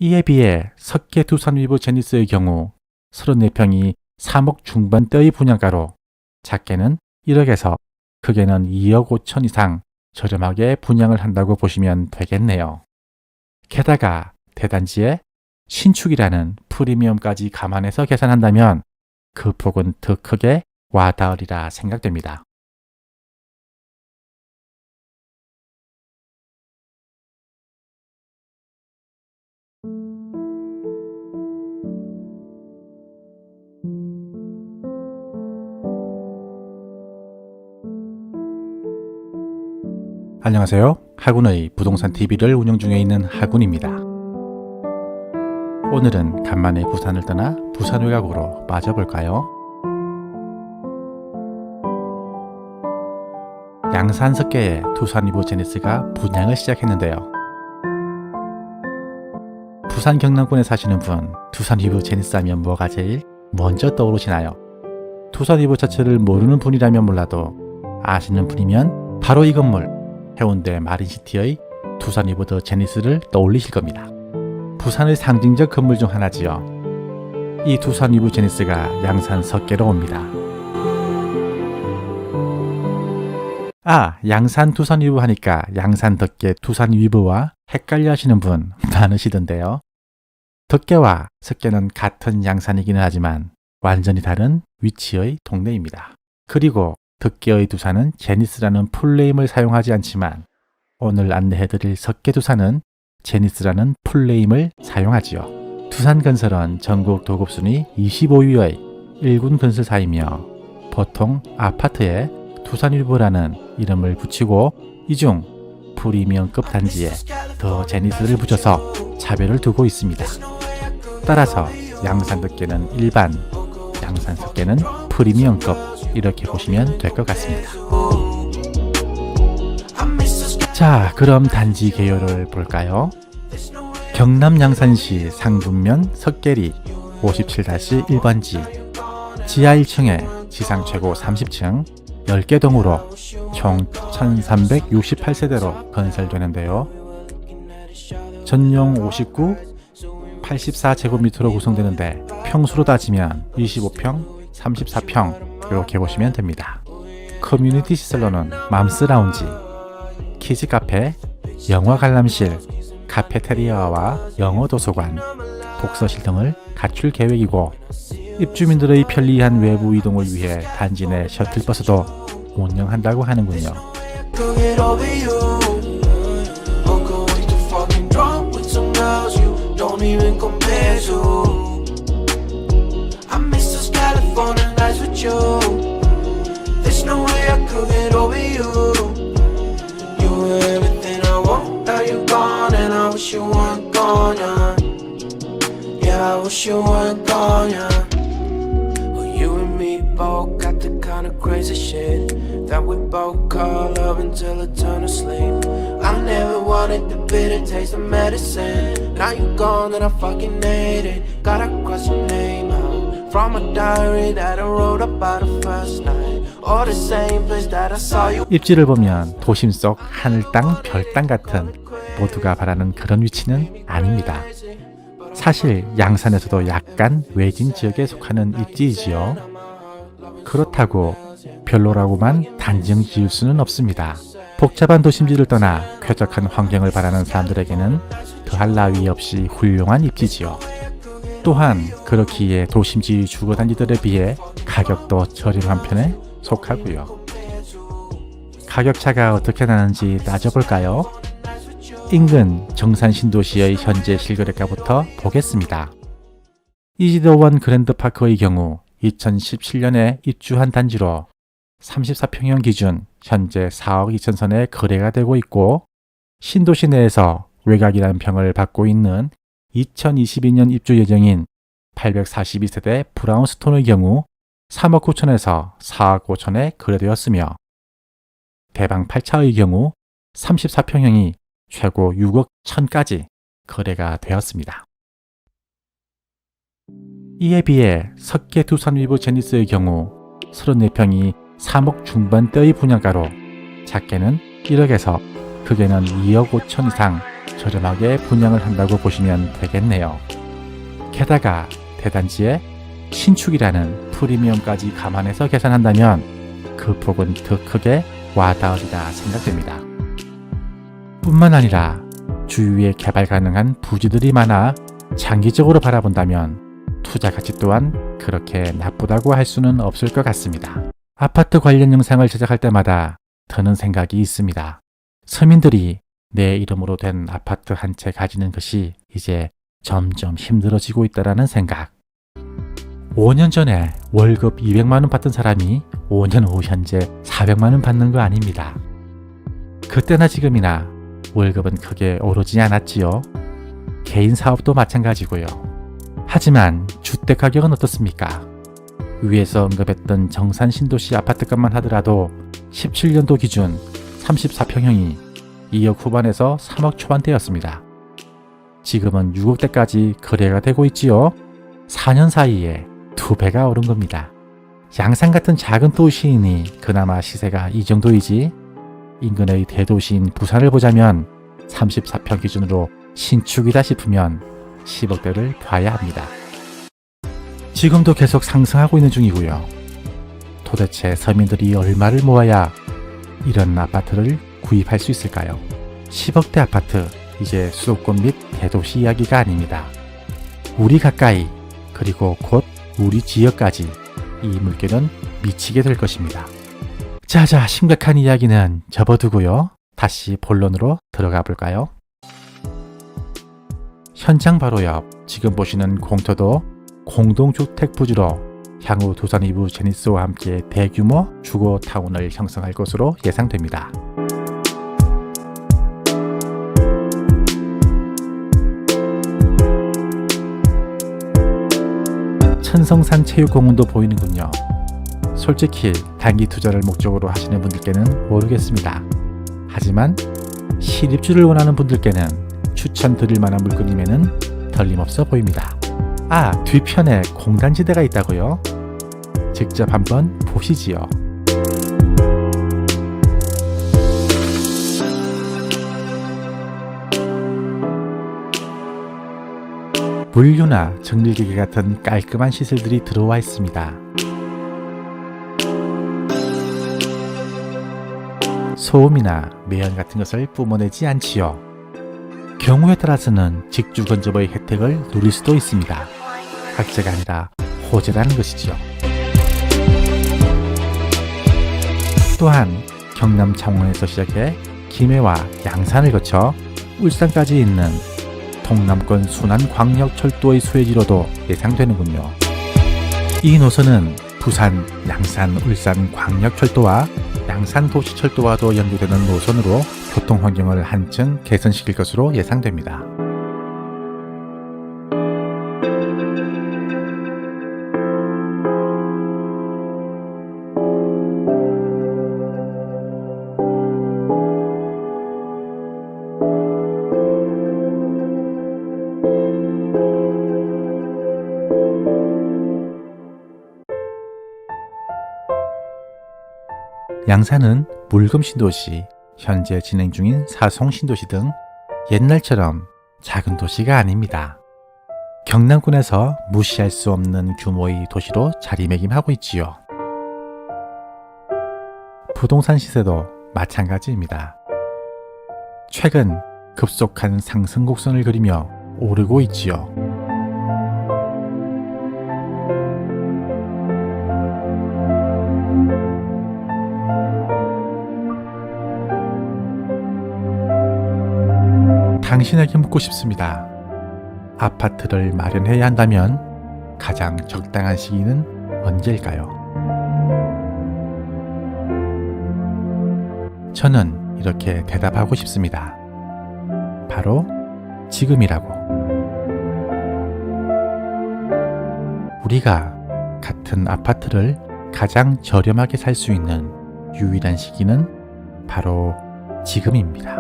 이에 비해 석계 두산 위브 제니스의 경우 34평이 3억 중반대의 분양가로 작게는 1억에서 크게는 2억 5천 이상 저렴하게 분양을 한다고 보시면 되겠네요. 게다가 대단지에 신축이라는 프리미엄까지 감안해서 계산한다면 그 폭은 더 크게 와닿으리라 생각됩니다. 안녕하세요. 하군의 부동산 TV를 운영 중에 있는 하군입니다. 오늘은 간만에 부산을 떠나 부산 외곽으로 빠져볼까요? 양산 석계의 두산 위브 제니스가 분양을 시작했는데요. 부산 경남권에 사시는 분, 두산 위브 제니스 하면 뭐가 제일 먼저 떠오르시나요? 두산 위브 자체를 모르는 분이라면 몰라도 아시는 분이면 바로 이 건물 해운대 마린시티의 두산 위브 더 제니스를 떠올리실 겁니다. 부산의 상징적 건물 중 하나지요. 이 두산 위브 제니스가 양산 석계로 옵니다. 양산 두산 위브 하니까 양산 덕계 두산 위브와 헷갈려 하시는 분 많으시던데요. 덕계와 석계는 같은 양산이기는 하지만 완전히 다른 위치의 동네입니다. 그리고 덕계의 두산은 제니스라는 풀네임을 사용하지 않지만 오늘 안내해드릴 석계 두산은 제니스라는 풀네임을 사용하지요. 두산건설은 전국 도급순위 25위의 1군 건설사이며 보통 아파트에 두산 위브라는 이름을 붙이고 이 중 프리미엄급 단지에 더 제니스를 붙여서 차별을 두고 있습니다. 따라서 양산 덕계는 일반, 양산 석계는 프리미엄급 이렇게 보시면 될 것 같습니다. 자, 그럼 단지 개요를 볼까요? 경남 양산시 상분면 석계리 57-1번지 지하 1층에 지상 최고 30층 10개 동으로 총 1368세대로 건설되는데요. 전용 59, 84제곱미터로 구성되는데 평수로 따지면 25평, 34평 이렇게 보시면 됩니다. 커뮤니티 시설로는 맘스 라운지, 키즈 카페, 영화 관람실, 카페테리아와 영어 도서관, 독서실 등을 갖출 계획이고 입주민들의 편리한 외부 이동을 위해 단지 내 셔틀버스도 운영한다고 하는군요. Both got the kind of crazy shit that we both call love until eternal sleep. I never wanted the bitter taste of medicine. Now you gone and I fucking hate it. Gotta cross your name out from a diary that I wrote about the first night. Or the same place that I saw you. 입지를 보면 도심 속 하늘 땅, 별 땅 같은 모두가 바라는 그런 위치는 아닙니다. 사실 양산에서도 약간 외진 지역에 속하는 입지이지요. 그렇다고 별로라고만 단정 지을 수는 없습니다. 복잡한 도심지를 떠나 쾌적한 환경을 바라는 사람들에게는 더할 나위 없이 훌륭한 입지지요. 또한 그렇기에 도심지 주거단지들에 비해 가격도 저렴한 편에 속하고요. 가격차가 어떻게 나는지 따져볼까요? 인근 정산 신도시의 현재 실거래가부터 보겠습니다. 이지더원 그랜드파크의 경우 2017년에 입주한 단지로 34평형 기준 현재 4억 2천선에 거래가 되고 있고 신도시 내에서 외곽이라는 평을 받고 있는 2022년 입주 예정인 842세대 브라운스톤의 경우 3억 9천에서 4억 5천에 거래되었으며 대방 8차의 경우 34평형이 최고 6억 1천까지 거래가 되었습니다. 이에 비해 석계 두산 위브 제니스의 경우 34평이 3억 중반대의 분양가로 작게는 1억에서 크게는 2억 5천 이상 저렴하게 분양을 한다고 보시면 되겠네요. 게다가 대단지에 신축이라는 프리미엄까지 감안해서 계산한다면 그 폭은 더 크게 와닿으리라 생각됩니다. 뿐만 아니라 주위에 개발 가능한 부지들이 많아 장기적으로 바라본다면 투자 가치 또한 그렇게 나쁘다고 할 수는 없을 것 같습니다. 아파트 관련 영상을 제작할 때마다 드는 생각이 있습니다. 서민들이 내 이름으로 된 아파트 한 채 가지는 것이 이제 점점 힘들어지고 있다는 생각. 5년 전에 월급 200만 원 받던 사람이 5년 후 현재 400만 원 받는 거 아닙니다. 그때나 지금이나 월급은 크게 오르지 않았지요. 개인 사업도 마찬가지고요. 하지만 주택 가격은 어떻습니까? 위에서 언급했던 정산 신도시 아파트값만 하더라도 17년도 기준 34평형이 2억 후반에서 3억 초반대였습니다. 지금은 6억대까지 거래가 되고 있지요. 4년 사이에 2배가 오른 겁니다. 양산 같은 작은 도시이니 그나마 시세가 이 정도이지, 인근의 대도시인 부산을 보자면 34평 기준으로 신축이다 싶으면 10억대를 봐야 합니다. 지금도 계속 상승하고 있는 중이고요. 도대체 서민들이 얼마를 모아야 이런 아파트를 구입할 수 있을까요? 10억대 아파트, 이제 수도권 및 대도시 이야기가 아닙니다. 우리 가까이, 그리고 곧 우리 지역까지 이 물결은 미치게 될 것입니다. 자자, 심각한 이야기는 접어두고요. 다시 본론으로 들어가 볼까요? 현장 바로 옆 지금 보시는 공터도 공동주택 부지로 향후 두산 이브 제니스와 함께 대규모 주거 타운을 형성할 것으로 예상됩니다. 천성산 체육공원도 보이는군요. 솔직히 단기 투자를 목적으로 하시는 분들께는 모르겠습니다. 하지만 실입주를 원하는 분들께는 추천드릴 만한 물건임에는 틀림없어 보입니다. 아, 뒤편에 공단지대가 있다고요? 직접 한번 보시지요. 물류나 정밀기계 같은 깔끔한 시설들이 들어와 있습니다. 소음이나 매연 같은 것을 뿜어내지 않지요. 경우에 따라서는 직주 건조의 혜택을 누릴 수도 있습니다. 학제가 아니라 호재라는 것이지요. 또한 경남 창원에서 시작해 김해와 양산을 거쳐 울산까지 있는 동남권 순환광역철도의 수혜지로도 예상되는군요. 이 노선은 부산, 양산, 울산 광역철도와 양산 도시철도와도 연계되는 노선으로 교통 환경을 한층 개선시킬 것으로 예상됩니다. 양산은 물금신도시, 현재 진행 중인 사송신도시 등 옛날처럼 작은 도시가 아닙니다. 경남권에서 무시할 수 없는 규모의 도시로 자리매김하고 있지요. 부동산 시세도 마찬가지입니다. 최근 급속한 상승 곡선을 그리며 오르고 있지요. 당신에게 묻고 싶습니다. 아파트를 마련해야 한다면 가장 적당한 시기는 언제일까요? 저는 이렇게 대답하고 싶습니다. 바로 지금이라고. 우리가 같은 아파트를 가장 저렴하게 살 수 있는 유일한 시기는 바로 지금입니다.